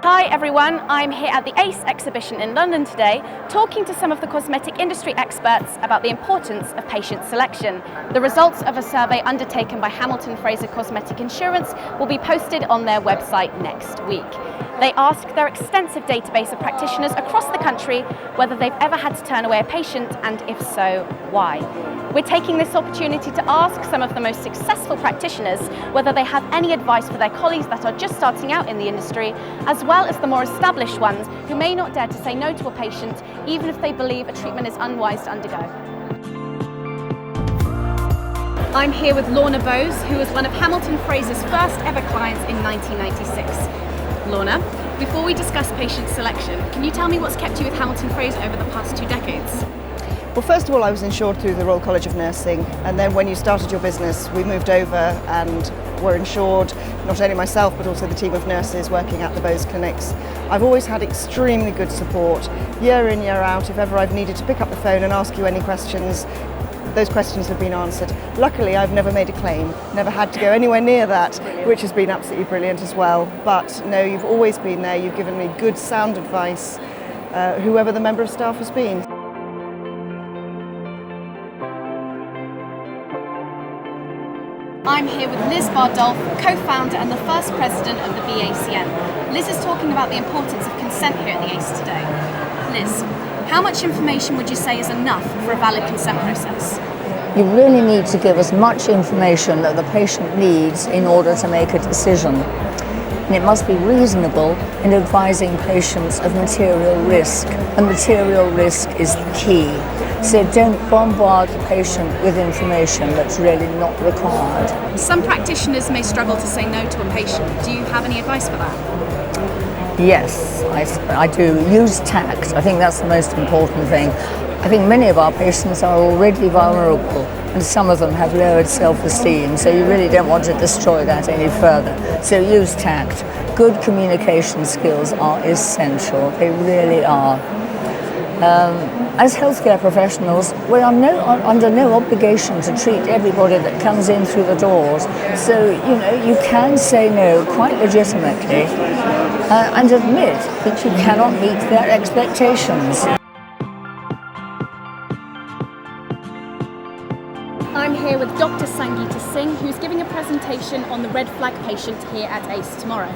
Hi everyone, I'm here at the ACE exhibition in London today, talking to some of the cosmetic industry experts about the importance of patient selection. The results of a survey undertaken by Hamilton Fraser Cosmetic Insurance will be posted on their website next week. They asked their extensive database of practitioners across the country whether they've ever had to turn away a patient, and if so, why. We're taking this opportunity to ask some of the most successful practitioners whether they have any advice for their colleagues that are just starting out in the industry, as well as the more established ones who may not dare to say no to a patient, even if they believe a treatment is unwise to undergo. I'm here with Lorna Bowes, who was one of Hamilton Fraser's first ever clients in 1996. Lorna, before we discuss patient selection, can you tell me what's kept you with Hamilton Fraser over the past 2 decades? Well, first of all, I was insured through the Royal College of Nursing, and then when you started your business, we moved over and were insured, not only myself, but also the team of nurses working at the Bowes clinics. I've always had extremely good support, year in, year out. If ever I've needed to pick up the phone and ask you any questions, those questions have been answered. Luckily, I've never made a claim, never had to go anywhere near that, which has been absolutely brilliant as well. But no, you've always been there. You've given me good, sound advice, whoever the member of staff has been. I'm here with Liz Bardolph, co-founder and the first president of the BACN. Liz is talking about the importance of consent here at the ACE today. Liz, how much information would you say is enough for a valid consent process? You really need to give as much information that the patient needs in order to make a decision. And it must be reasonable in advising patients of material risk. And material risk is the key. So don't bombard the patient with information that's really not required. Some practitioners may struggle to say no to a patient. Do you have any advice for that? Yes, I do. Use tact. I think that's the most important thing. I think many of our patients are already vulnerable, and some of them have lowered self-esteem, so you really don't want to destroy that any further. So use tact. Good communication skills are essential. They really are. As healthcare professionals, we are under no obligation to treat everybody that comes in through the doors. So, you can say no quite legitimately and admit that you cannot meet their expectations. I'm here with Dr. Sangita Singh, who's giving a presentation on the red flag patient here at ACE tomorrow.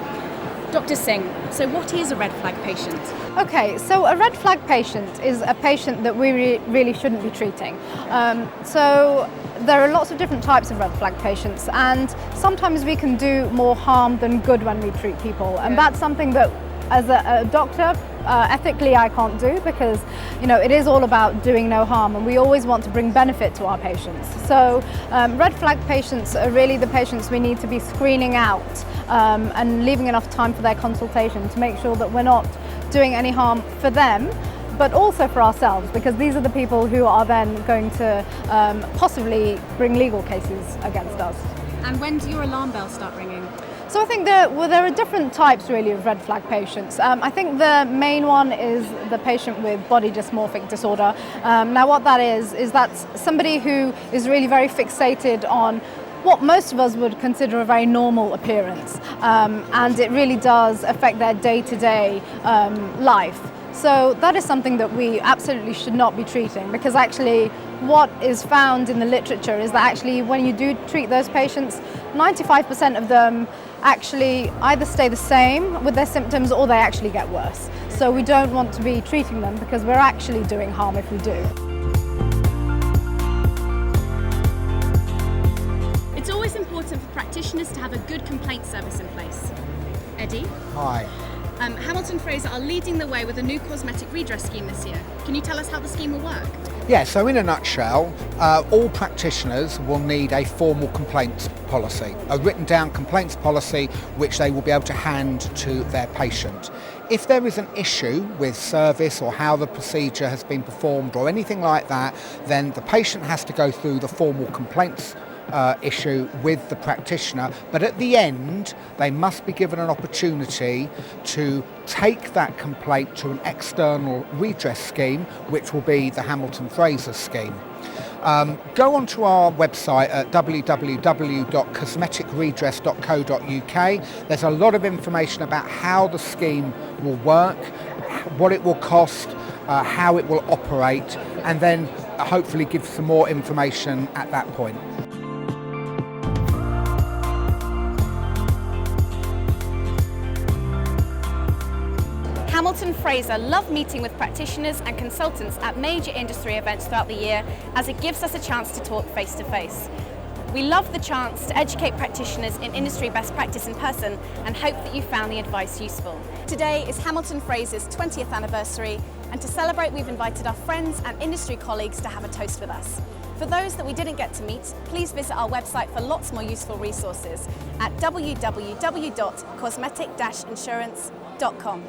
Dr. Singh, so what is a red flag patient? Okay, so a red flag patient is a patient that we really shouldn't be treating. So there are lots of different types of red flag patients, and sometimes we can do more harm than good when we treat people, and that's something that as a doctor, ethically I can't do, because it is all about doing no harm, and we always want to bring benefit to our patients. So red flag patients are really the patients we need to be screening out and leaving enough time for their consultation to make sure that we're not doing any harm for them, but also for ourselves, because these are the people who are then going to possibly bring legal cases against us. And when do your alarm bells start ringing? So I think there are different types really of red flag patients. I think the main one is the patient with body dysmorphic disorder. Now what that is that's somebody who is really very fixated on what most of us would consider a very normal appearance, and it really does affect their day-to-day life. So that is something that we absolutely should not be treating, because actually what is found in the literature is that actually when you do treat those patients, 95% of them actually either stay the same with their symptoms or they actually get worse. So we don't want to be treating them because we're actually doing harm if we do. It's always important for practitioners to have a good complaint service in place. Eddie? Hi. Hamilton Fraser are leading the way with a new cosmetic redress scheme this year. Can you tell us how the scheme will work? Yeah, so in a nutshell, all practitioners will need a formal complaints policy, a written down complaints policy which they will be able to hand to their patient. If there is an issue with service or how the procedure has been performed or anything like that, then the patient has to go through the formal complaints issue with the practitioner, but at the end they must be given an opportunity to take that complaint to an external redress scheme, which will be the Hamilton Fraser scheme. Go onto our website at www.cosmeticredress.co.uk. There's a lot of information about how the scheme will work, what it will cost, how it will operate, and then hopefully give some more information at that point. Hamilton Fraser love meeting with practitioners and consultants at major industry events throughout the year, as it gives us a chance to talk face to face. We love the chance to educate practitioners in industry best practice in person and hope that you found the advice useful. Today is Hamilton Fraser's 20th anniversary, and to celebrate we've invited our friends and industry colleagues to have a toast with us. For those that we didn't get to meet, please visit our website for lots more useful resources at www.cosmetic-insurance.com.